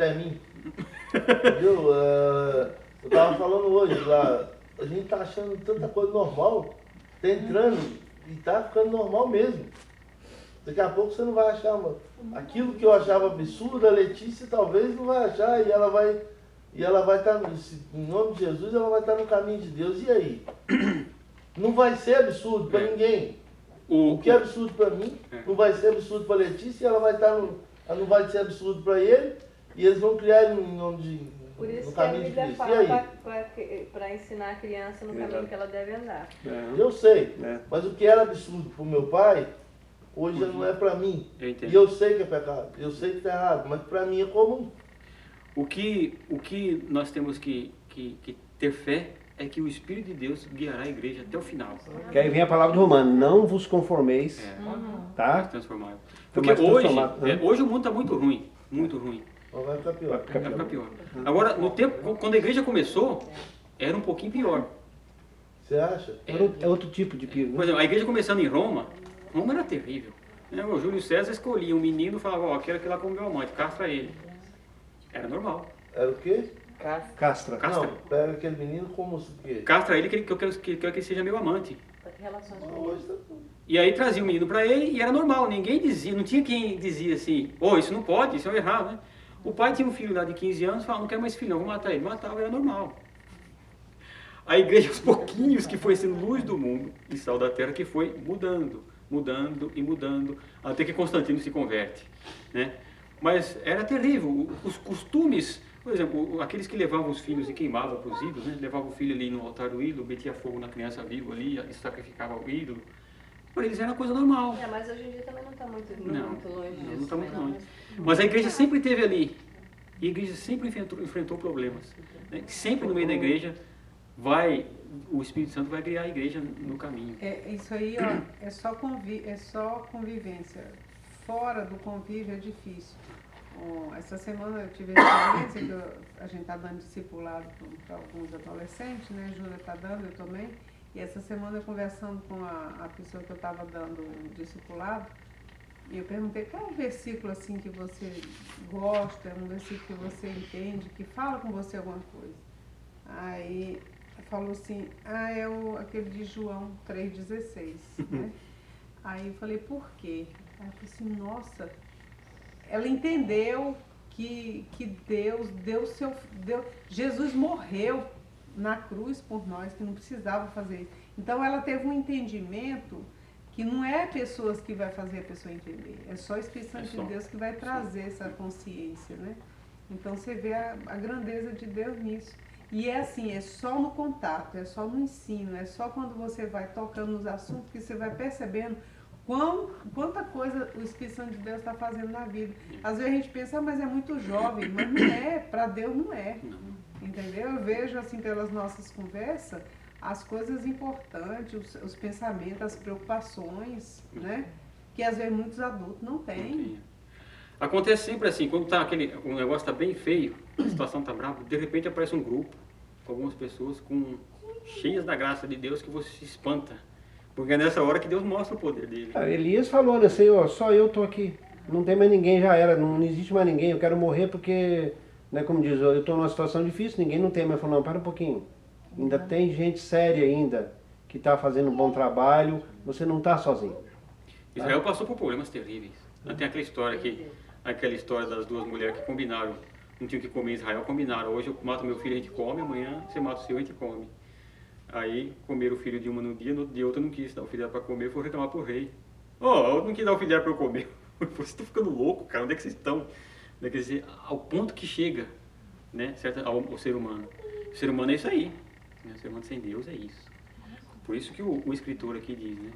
até mim. Entendeu? Eu tava falando hoje lá, a gente tá achando tanta coisa normal, tá entrando e tá ficando normal mesmo. Daqui a pouco você não vai achar aquilo que eu achava absurdo, a Letícia talvez não vai achar e ela vai estar, em nome de Jesus, ela vai estar no caminho de Deus. E aí? Não vai ser absurdo para ninguém. O que é absurdo para mim, não vai ser absurdo para a Letícia, ela não vai ser absurdo para ele, e eles vão criar em nome de por isso no que a caminho de Bíblia Cristo. fala para ensinar a criança no caminho que ela deve andar. Eu sei, mas o que era absurdo para o meu pai, hoje já não é para mim. E eu sei que é pecado, eu sei que está errado, mas para mim é comum. O que nós temos que ter fé é que o Espírito de Deus guiará a igreja até o final. Que aí vem a palavra do Romano, não vos conformeis, tá? Transformar. Porque hoje o mundo está muito ruim, muito ruim. Vai ficar pior. Vai ficar pior. Agora, no tempo, quando a igreja começou, era um pouquinho pior. Você acha? É outro tipo de pior. Por exemplo, a igreja começando em Roma era terrível. O Júlio César escolhia um menino e falava, quero que lá com o meu amante, castra ele. Era normal. Era o quê? Castra. Não, pega aquele menino como o quê? Castra ele que eu quero que ele seja meu amante. Para ter relações com Hoje tá... E aí trazia o menino para ele e era normal, ninguém dizia, não tinha quem dizia assim, isso não pode, isso é errado, né? O pai tinha um filho lá de 15 anos, falava, não quero mais filho não, vou matar ele. Matava, era normal. A igreja, aos pouquinhos, que foi sendo luz do mundo e sal da terra, que foi mudando, até que Constantino se converte, né? Mas era terrível, os costumes, por exemplo, aqueles que levavam os filhos e queimavam para os ídolos, né? Levavam o filho ali no altar do ídolo, metia fogo na criança viva ali e sacrificava o ídolo. Para eles era coisa normal. Mas hoje em dia também não está muito longe disso. Não está muito longe. Mas a igreja sempre esteve ali. E a igreja sempre enfrentou problemas. Né? Sempre no meio da igreja o Espírito Santo vai guiar a igreja no caminho. Isso aí, é só convivência. Fora do convívio é difícil. Essa semana eu tive a experiência que a gente está dando discipulado para alguns adolescentes, né? A Júlia está dando, eu também. E essa semana eu conversando com a pessoa que eu estava dando discipulado, e eu perguntei qual é um versículo assim que você gosta, um versículo que você entende, que fala com você alguma coisa. Aí falou assim, é aquele de João 3,16, né? Aí eu falei, por quê? Aí eu falei assim, nossa, ela entendeu que Jesus morreu na cruz por nós, que não precisava fazer isso. Então ela teve um entendimento que não é pessoas que vai fazer a pessoa entender, é só o Espírito Santo de Deus que vai trazer essa consciência, né? Então você vê a grandeza de Deus nisso. E é assim, é só no contato, é só no ensino, é só quando você vai tocando nos assuntos que você vai percebendo quanta coisa o Espírito Santo de Deus está fazendo na vida. Às vezes a gente pensa, mas é muito jovem, mas não é, para Deus não é. Entendeu? Eu vejo assim pelas nossas conversas as coisas importantes, os pensamentos, as preocupações, né? Que às vezes muitos adultos não têm. Acontece sempre assim, quando o negócio está bem feio, a situação está brava, de repente aparece um grupo com algumas pessoas cheias da graça de Deus que você se espanta. Porque é nessa hora que Deus mostra o poder dele. Elias falou, né, Senhor, só eu estou aqui. Não tem mais ninguém, já era, não existe mais ninguém, eu quero morrer porque, né, como diz, eu estou numa situação difícil, ninguém não tem, mas falou, não, para um pouquinho. Ainda tem gente séria ainda, que está fazendo um bom trabalho, você não está sozinho. Israel passou por problemas terríveis. Tem aquela história das duas mulheres que combinaram, não tinham que comer em Israel, combinaram, hoje eu mato meu filho, a gente come, amanhã você mata o seu, a gente come. Aí comeram o filho de uma no dia, no outro dia outra não quis dar o filho dela para comer, foi reclamar pro rei. Eu não quis dar o filho dela para eu comer. Vocês estão ficando louco, cara, onde é que vocês estão? Quer dizer, ao ponto que chega, né, certo, ao ser humano. O ser humano é isso aí, né? O ser humano sem Deus é isso. Por isso que o escritor aqui diz, né?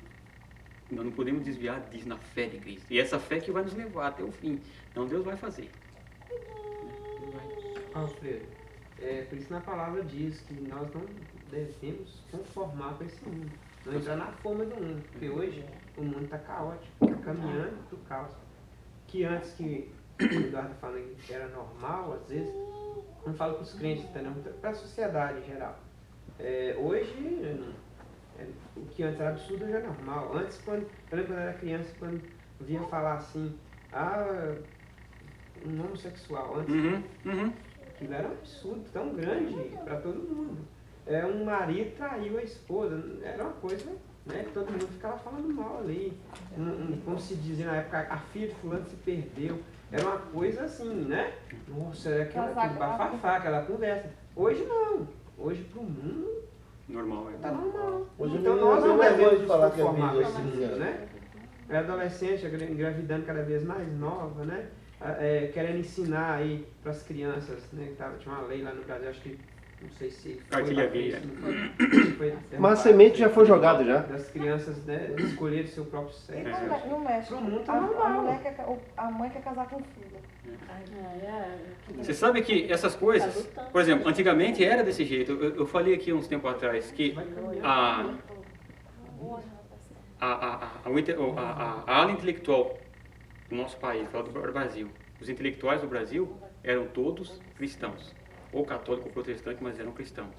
Nós não podemos desviar disso na fé de Cristo. E essa fé que vai nos levar até o fim. Então Deus vai fazer. Alfredo, por isso na palavra diz que nós não devemos conformar com esse mundo. Não entrar na forma do mundo. Porque hoje o mundo está caótico, está caminhando para o caos. Que antes que o Eduardo fala que era normal, às vezes, não falo para os crentes, para a sociedade em geral. Hoje, o que antes era absurdo já é normal. Antes, eu lembro quando eu era criança, quando via falar assim, um homossexual antes. Aquilo era um absurdo tão grande para todo mundo. Um marido traiu a esposa, era uma coisa, né, que todo mundo ficava falando mal ali. Como se dizia na época, a filha de fulano se perdeu. Era uma coisa assim, né? Nossa, era aquele bafafá, aquela conversa. Hoje não. Hoje pro mundo Normal, tá normal. Hoje Então não nós não é devemos de falar que é formar vídeo esse assim, mundo, né? É adolescente engravidando cada vez mais nova, né? Querendo ensinar aí para as crianças, né? Tinha uma lei lá no Brasil, acho que, não sei se Cartilha gay. Mas a semente já foi jogada já. Das crianças, né, escolherem seu próprio E sexo. não mexe. Pro mundo tá A normal. mulher a mãe quer casar com o filho. Você sabe que essas coisas, por exemplo, antigamente era desse jeito. Eu falei aqui uns tempos atrás que a ala intelectual do nosso país, do Brasil, os intelectuais do Brasil eram todos cristãos, ou católico ou protestante, mas eram cristãos.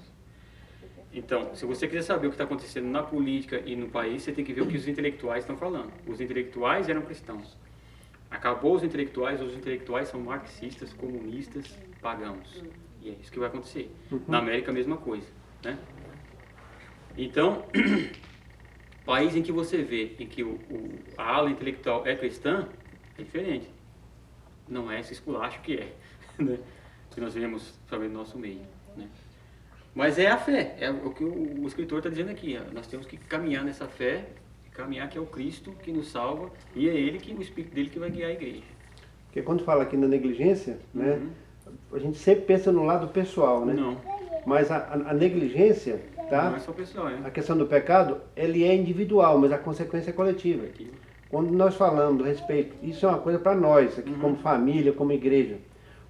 Então, se você quiser saber o que está acontecendo na política e no país, você tem que ver o que os intelectuais estão falando. Os intelectuais eram cristãos. Acabou os intelectuais são marxistas, comunistas, pagãos. E é isso que vai acontecer. Na América a mesma coisa, né? Então, país em que você vê em que a ala intelectual é cristã, é diferente. Não é esse esculacho que é, né? Que nós vemos também no nosso meio, né? Mas é a fé, é o que o escritor está dizendo aqui. Nós temos que caminhar nessa fé, caminhar que é o Cristo que nos salva e é Ele, o Espírito dele que vai guiar a igreja. Porque quando fala aqui na negligência, né, a gente sempre pensa no lado pessoal, né? Não, Mas a negligência, tá? não é só pessoal, A questão do pecado, ele é individual, mas a consequência é coletiva. Quando nós falamos a respeito, isso é uma coisa para nós, aqui como família, como igreja.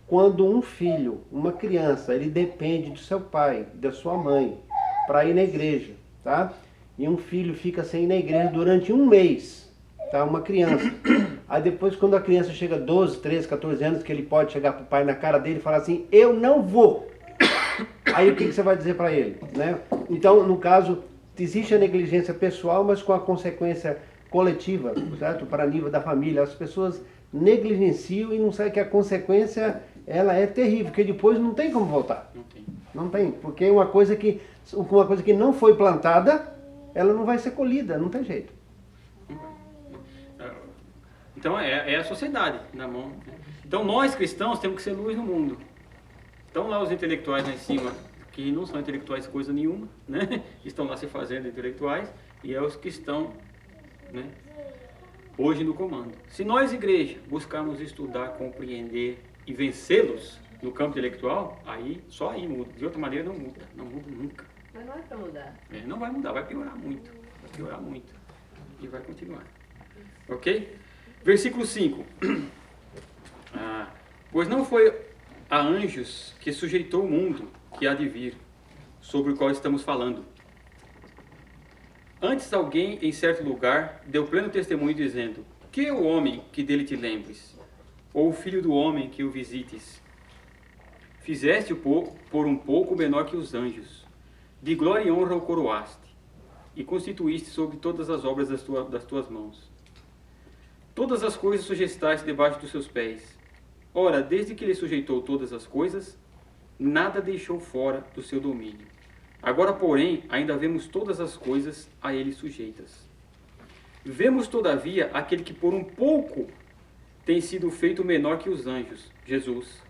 Quando um filho, uma criança, ele depende do seu pai, da sua mãe, para ir na igreja, tá? E um filho fica sem ir na igreja durante um mês, tá? Uma criança. Aí depois, quando a criança chega a 12, 13, 14 anos, que ele pode chegar para o pai na cara dele e falar assim, eu não vou. Aí o que você vai dizer para ele, né? Então, no caso, existe a negligência pessoal, mas com a consequência coletiva, certo? Para nível da família. As pessoas negligenciam e não sabem que a consequência ela é terrível, porque depois não tem como voltar. Não tem, porque uma coisa que não foi plantada, ela não vai ser colhida, não tem jeito. Então é a sociedade na mão. Então nós cristãos temos que ser luz no mundo. Estão lá os intelectuais lá em cima, que não são intelectuais coisa nenhuma, né? Estão lá se fazendo intelectuais, e é os que estão, né, hoje no comando. Se nós, igreja, buscarmos estudar, compreender e vencê-los no campo intelectual, só aí muda. De outra maneira não muda nunca. Mas não é para mudar. Não vai mudar, vai piorar muito. E vai continuar. Ok? Versículo 5. Pois não foi a anjos que sujeitou o mundo que há de vir, sobre o qual estamos falando. Antes alguém em certo lugar deu pleno testemunho dizendo, que é o homem que dele te lembres? Ou o filho do homem que o visites? Fizeste-o por um pouco menor que os anjos. De glória e honra o coroaste, e constituíste sobre todas as obras das tuas mãos. Todas as coisas sujeitais debaixo dos seus pés. Ora, desde que ele sujeitou todas as coisas, nada deixou fora do seu domínio. Agora, porém, ainda vemos todas as coisas a ele sujeitas. Vemos, todavia, aquele que por um pouco tem sido feito menor que os anjos, Jesus.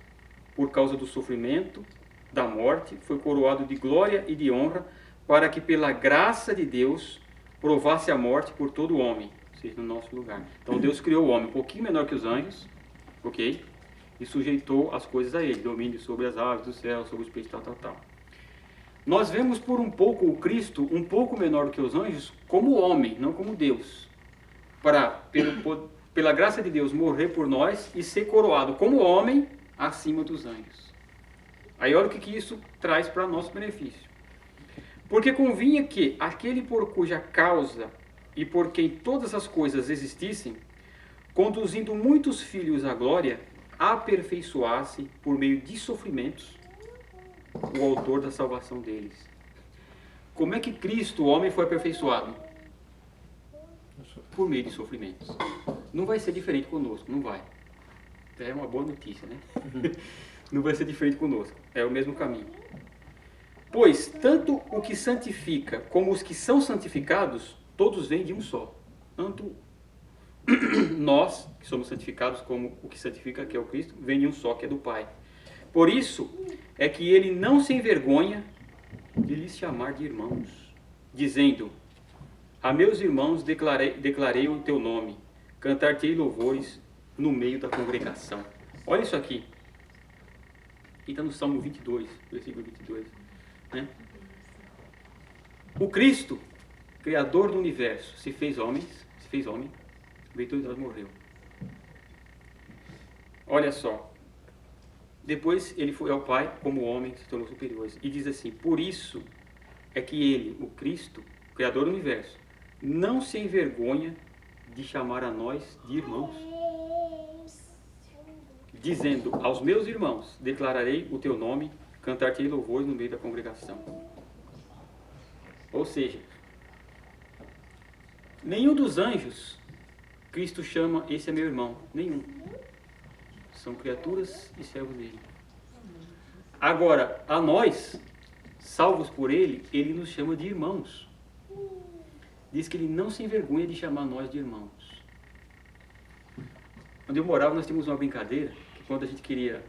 Por causa do sofrimento, da morte, foi coroado de glória e de honra, para que pela graça de Deus provasse a morte por todo homem, ou seja, no nosso lugar. Então Deus criou o homem um pouquinho menor que os anjos, ok? E sujeitou as coisas a ele, domínio sobre as aves do céu, sobre os peixes, tal. Nós vemos por um pouco o Cristo, um pouco menor do que os anjos, como homem, não como Deus. Para, pela graça de Deus, morrer por nós e ser coroado como homem acima dos anjos. Aí olha o que isso traz para nosso benefício. Porque convinha que aquele por cuja causa e por quem todas as coisas existissem, conduzindo muitos filhos à glória, aperfeiçoasse por meio de sofrimentos o autor da salvação deles. Como é que Cristo, o homem, foi aperfeiçoado? Por meio de sofrimentos. Não vai ser diferente conosco, não vai. É uma boa notícia, né? Não vai ser diferente conosco. É o mesmo caminho. Pois tanto o que santifica como os que são santificados, todos vêm de um só. Tanto nós, que somos santificados, como o que santifica, que é o Cristo, vem de um só, que é do Pai. Por isso é que ele não se envergonha de lhes chamar de irmãos, dizendo: a meus irmãos declarei o teu nome, cantar-te-ei louvores no meio da congregação. Olha isso aqui. E está no Salmo 22, versículo 22. Né? O Cristo, Criador do universo, se fez homem, veio e nós morreu. Olha só. Depois ele foi ao Pai como homem, se tornou superior. E diz assim: por isso é que ele, o Cristo, Criador do universo, não se envergonha de chamar a nós de irmãos, dizendo: aos meus irmãos declararei o teu nome, cantar-te-ei louvores no meio da congregação. Ou seja, nenhum dos anjos Cristo chama: esse é meu irmão. Nenhum. São criaturas e servos dele. Agora, a nós, salvos por ele, ele nos chama de irmãos. Diz que ele não se envergonha de chamar nós de irmãos. Onde eu morava, nós tínhamos uma brincadeira, que quando a gente queria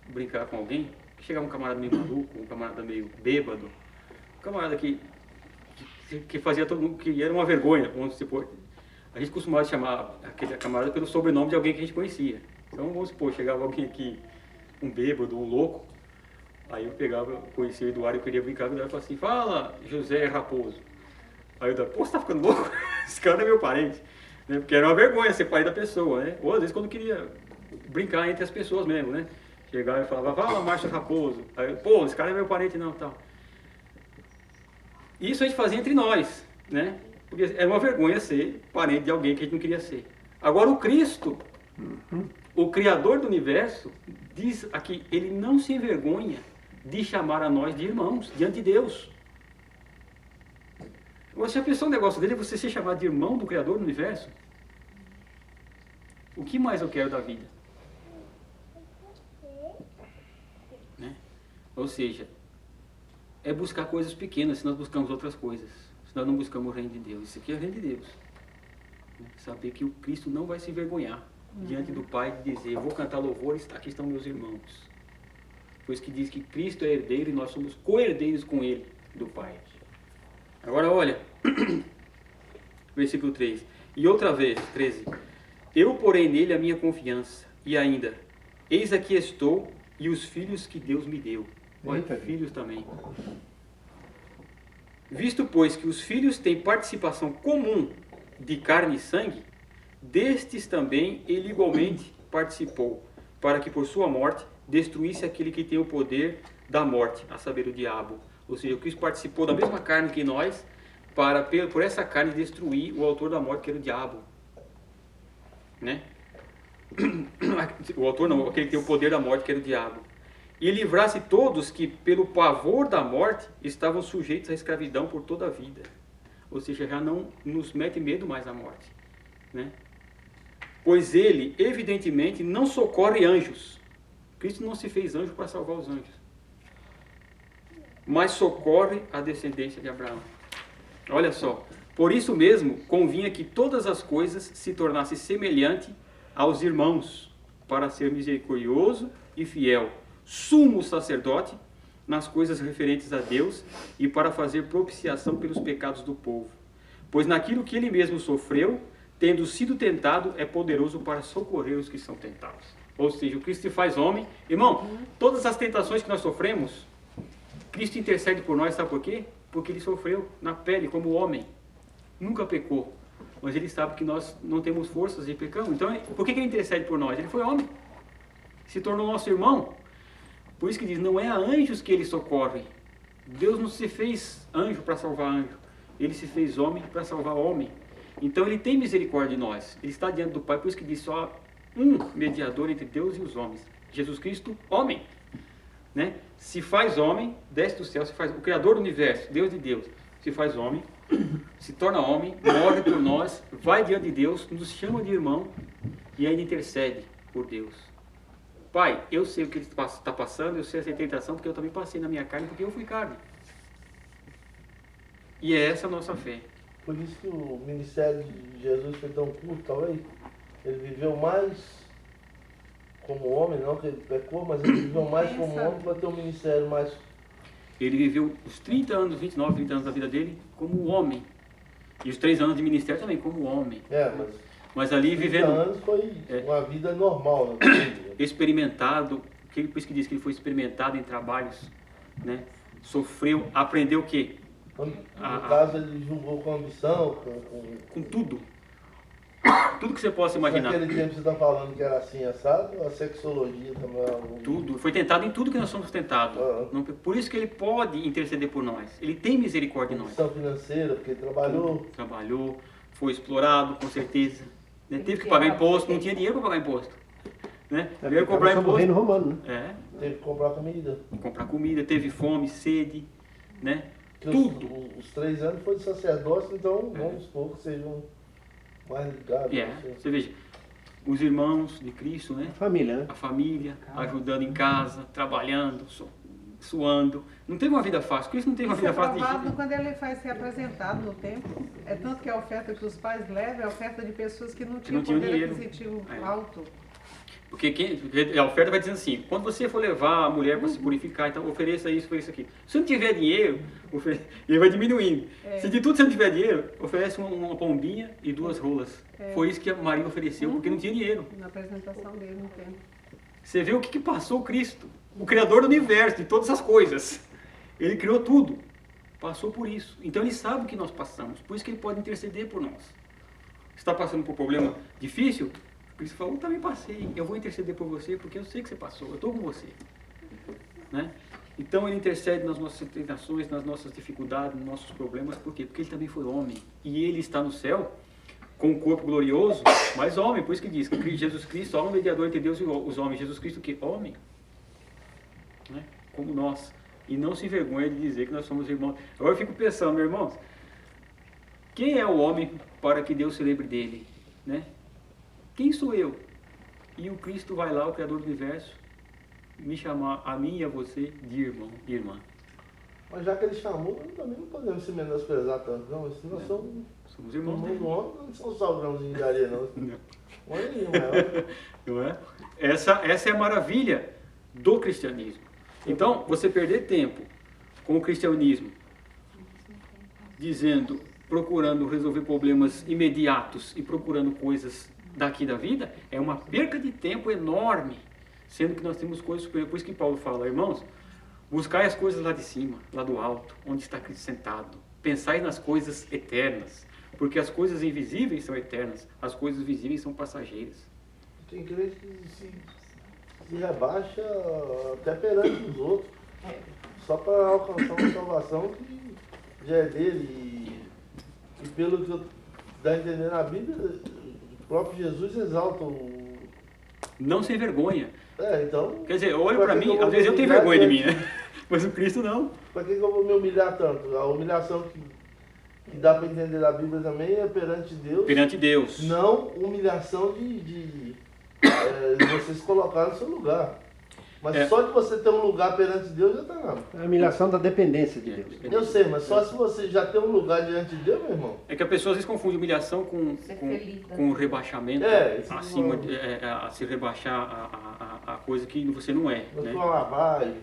brincar com alguém, chegava um camarada meio maluco, um camarada meio bêbado, um camarada que fazia todo mundo, que era uma vergonha, vamos supor. A gente costumava chamar aquele camarada pelo sobrenome de alguém que a gente conhecia. Então, vamos supor, chegava alguém aqui, um bêbado, um louco, aí eu pegava, conhecia o Eduardo, eu queria brincar, o Eduardo falava assim: fala, José Raposo. Aí eu falava: pô, você tá ficando louco? Esse cara é meu parente. Né? Porque era uma vergonha ser pai da pessoa, né? Ou às vezes quando eu queria brincar entre as pessoas mesmo, né? Chegava e falava: fala, Márcio Raposo. Aí eu: pô, esse cara é meu parente não, tal. Isso a gente fazia entre nós, né? Porque era uma vergonha ser parente de alguém que a gente não queria ser. Agora o Cristo, o Criador do universo, diz aqui: ele não se envergonha de chamar a nós de irmãos, diante de Deus. Você já pensou um negócio dele, você ser chamado de irmão do Criador do universo? O que mais eu quero da vida? Né? Ou seja, é buscar coisas pequenas se nós buscamos outras coisas. Se nós não buscamos o reino de Deus. Isso aqui é o reino de Deus. Saber que o Cristo não vai se envergonhar diante do Pai de dizer: eu vou cantar louvores, aqui estão meus irmãos. Pois que diz que Cristo é herdeiro e nós somos co-herdeiros com Ele, do Pai. Agora olha, versículo 3. E outra vez, 13. Eu porei nele a minha confiança. E ainda: eis aqui estou e os filhos que Deus me deu. Olha, filhos também. Visto, pois, que os filhos têm participação comum de carne e sangue, destes também ele igualmente participou, para que por sua morte destruísse aquele que tem o poder da morte, a saber, o diabo. Ou seja, o Cristo participou da mesma carne que nós, para por essa carne destruir o autor da morte, que era o diabo. Né? O autor não, aquele que tem o poder da morte, que era o diabo. E livrasse todos que, pelo pavor da morte, estavam sujeitos à escravidão por toda a vida. Ou seja, já não nos mete medo mais a morte. Né? Pois ele, evidentemente, não socorre anjos. Cristo não se fez anjo para salvar os anjos, mas socorre a descendência de Abraão. Olha só, por isso mesmo convinha que todas as coisas se tornassem semelhante aos irmãos, para ser misericordioso e fiel, sumo sacerdote nas coisas referentes a Deus e para fazer propiciação pelos pecados do povo. Pois naquilo que ele mesmo sofreu, tendo sido tentado, é poderoso para socorrer os que são tentados. Ou seja, o Cristo se faz homem. Irmão, todas as tentações que nós sofremos, Cristo intercede por nós, sabe por quê? Porque ele sofreu na pele como homem. Nunca pecou. Mas ele sabe que nós não temos forças e pecamos. Então, por que ele intercede por nós? Ele foi homem. Se tornou nosso irmão. Por isso que diz: não é a anjos que ele socorre. Deus não se fez anjo para salvar anjo. Ele se fez homem para salvar homem. Então ele tem misericórdia de nós. Ele está diante do Pai. Por isso que diz: só um mediador entre Deus e os homens. Jesus Cristo, homem. Né? Se faz homem, desce do céu, se faz o Criador do universo, Deus de Deus, se faz homem, se torna homem, morre por nós, vai diante de Deus, nos chama de irmão e ainda intercede por Deus. Pai, eu sei o que ele está passando, eu sei essa tentação, porque eu também passei na minha carne, porque eu fui carne. E é essa a nossa fé. Por isso que o ministério de Jesus foi tão curto, talvez. Ele viveu mais como homem, não que ele pecou, mas ele viveu mais como homem para ter um ministério mais... Ele viveu os 30 anos, 29, 30 anos da vida dele como homem. E os 3 anos de ministério também como homem. Mas ali 30 vivendo... anos foi uma vida normal, né? Experimentado, por isso que diz que ele foi experimentado em trabalhos, né? Sofreu, aprendeu o quê? No caso, ele julgou com ambição, Com tudo. Tudo que você possa imaginar. Naquele tempo você está falando que era assim, assado, a sexologia também era algo... Tudo. Foi tentado em tudo que nós somos tentados. Por isso que ele pode interceder por nós. Ele tem misericórdia de nós. Condição financeira, porque ele trabalhou. Trabalhou, foi explorado, com certeza. Né? Teve que pagar imposto, não tinha dinheiro para pagar imposto. Né? Veio comprar imposto. Reino romano, né? Teve que comprar comida. Comprar comida, teve fome, sede, né? Tudo. Os 3 anos foi de sacerdócio, então vamos supor que sejam mais ligados. Você veja, os irmãos de Cristo, né? Família, né? A família, ajudando em casa, trabalhando, suando. Não teve uma vida fácil. Cristo não teve uma vida fácil. Isso é provado quando ele vai ser apresentado no templo. É tanto que a oferta que os pais levam é a oferta de pessoas que não tinham poder dinheiro. aquisitivo alto. Porque a oferta vai dizendo assim, quando você for levar a mulher para se purificar, então ofereça isso, ofereça aquilo. Se não tiver dinheiro, ele vai diminuindo. Se de tudo você não tiver dinheiro, oferece uma pombinha e 2 rolas. Foi isso que a Maria ofereceu, porque não tinha dinheiro. Na apresentação dele no templo. Você vê o que passou Cristo, o Criador do universo, de todas as coisas. Ele criou tudo, passou por isso. Então ele sabe o que nós passamos, por isso que ele pode interceder por nós. Você está passando por um problema difícil? Cristo falou, eu também passei, eu vou interceder por você porque eu sei que você passou, eu estou com você. Né? Então ele intercede nas nossas tentações, nas nossas dificuldades, nos nossos problemas, por quê? Porque ele também foi homem. E ele está no céu com um corpo glorioso, mas homem, por isso que diz que Jesus Cristo é o mediador entre Deus e os homens. Jesus Cristo que homem, né? Como nós. E não se envergonha de dizer que nós somos irmãos. Agora eu fico pensando, meus irmãos, quem é o homem para que Deus se lembre dele? Né? Quem sou eu? E o Cristo vai lá, o Criador do Universo, me chamar a mim e a você de irmão e irmã. Mas já que ele chamou, também não podemos se menosprezar tanto, não. Se nós somos irmãos. No mundo homem, não são só grãozinhos de areia, não. Olha aí, não é? Essa é a maravilha do cristianismo. Então, você perder tempo com o cristianismo, dizendo, procurando resolver problemas imediatos e procurando coisas daqui da vida, é uma perca de tempo enorme, sendo que nós temos coisas superiores. Por isso que Paulo fala, irmãos, buscai as coisas lá de cima, lá do alto, onde está Cristo sentado. Pensai nas coisas eternas, porque as coisas invisíveis são eternas, as coisas visíveis são passageiras. Tem crente que se rebaixa até perante os outros, só para alcançar uma salvação que já é dele. E pelo que eu dá a entender na Bíblia, o próprio Jesus exalta o... Não sem vergonha. Então... Quer dizer, olha para mim, às vezes eu tenho vergonha de mim, né? Mas o Cristo não. Para que eu vou me humilhar tanto? A humilhação que dá para entender da Bíblia também é perante Deus. Perante Deus. Não humilhação de você se colocar no seu lugar. Mas só de você ter um lugar perante Deus já está lá. É a humilhação da dependência de Deus. Eu sei, mas só se você já tem um lugar diante de Deus, meu irmão. É que a pessoa às vezes confunde humilhação com rebaixamento, acima, a se rebaixar a coisa que você não é. Né? Uma lavagem.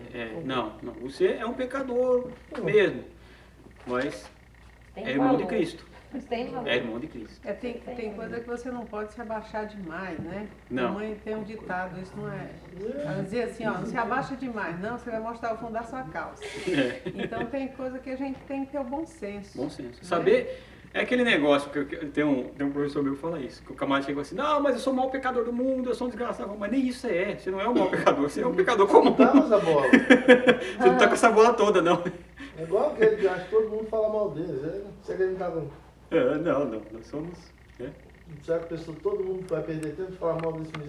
Não, você é um pecador mesmo, mas é irmão de Cristo. É irmão de Cristo. Tem coisa que você não pode se abaixar demais, né? Não. A mãe tem um ditado, isso não é... Ela dizia assim, ó, não se abaixa demais, não, você vai mostrar o fundo da sua calça. Então tem coisa que a gente tem que ter o bom senso. Bom senso. Né? Saber, é aquele negócio, que tem um professor meu que fala isso, que o camarada chegou assim, não, mas eu sou o maior pecador do mundo, eu sou um desgraçado. Mas nem isso você não é o maior pecador, você é um pecador comum. Não tá essa bola. Você não tá com essa bola toda, não. É igual aquele que acha que todo mundo fala mal deles, Será que ele não tá com... Não, nós somos... Será que todo mundo vai perder tempo de falar mal desse